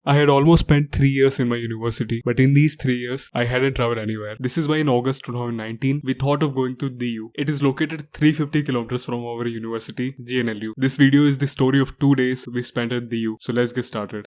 I had almost spent 3 years in my university, but in these 3 years, I hadn't traveled anywhere. This is why in August 2019, we thought of going to DU. It is located 350 kilometers from our university, GNLU. This video is the story of 2 days we spent at DU. So let's get started.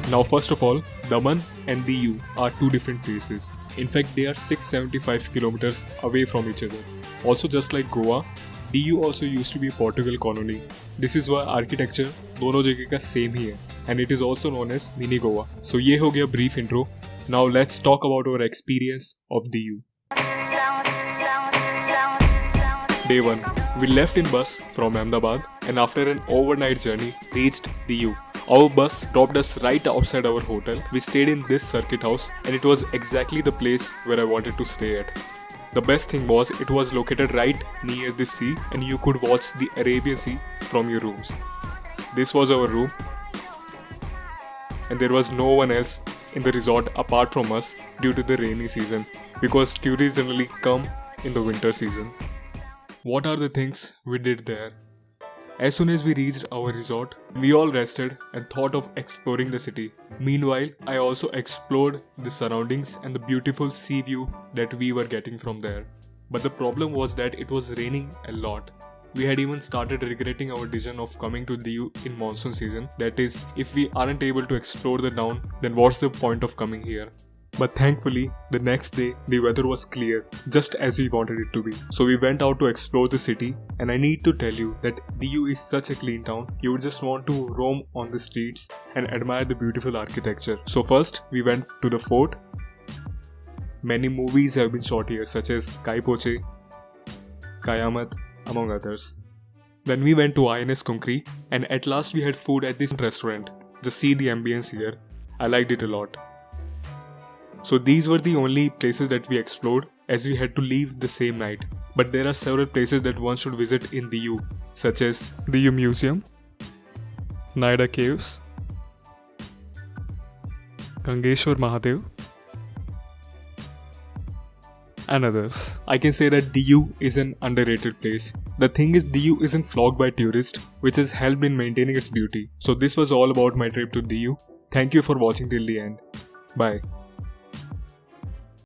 Now first of all, Daman and DU are two different places. In fact, they are 675 kilometers away from each other. Also, just like Goa, DU also used to be a Portugal colony. This is why architecture दोनों जगह का same ही है, and it is also known as Mini Goa. So ये हो गया brief intro. Now let's talk about our experience of DU. Day 1. We left in bus from Ahmedabad and after an overnight journey reached DU. Our bus dropped us right outside our hotel. We stayed in this circuit house and it was exactly the place where I wanted to stay at. The best thing was it was located right near the sea and you could watch the Arabian Sea from your rooms. This was our room and there was no one else in the resort apart from us due to the rainy season because tourists generally come in the winter season. What are the things we did there? As soon as we reached our resort, we all rested and thought of exploring the city. Meanwhile, I also explored the surroundings and the beautiful sea view that we were getting from there. But the problem was that it was raining a lot. We had even started regretting our decision of coming to DU in monsoon season. That is, if we aren't able to explore the town, then what's the point of coming here? But thankfully, the next day, the weather was clear, just as we wanted it to be. So we went out to explore the city, and I need to tell you that DU is such a clean town, you would just want to roam on the streets and admire the beautiful architecture. So first, we went to the fort. Many movies have been shot here, such as Kai Poche, Kayamat, among others. Then we went to INS Konkri, and at last we had food at this restaurant. Just see the ambience here. I liked it a lot. So these were the only places that we explored as we had to leave the same night. But there are several places that one should visit in DU, such as DU Museum, Naida Caves, Gangeshwar Mahadev, and others. I can say that DU is an underrated place. The thing is, DU isn't flogged by tourists, which has helped in maintaining its beauty. So this was all about my trip to DU. Thank you for watching till the end. Bye.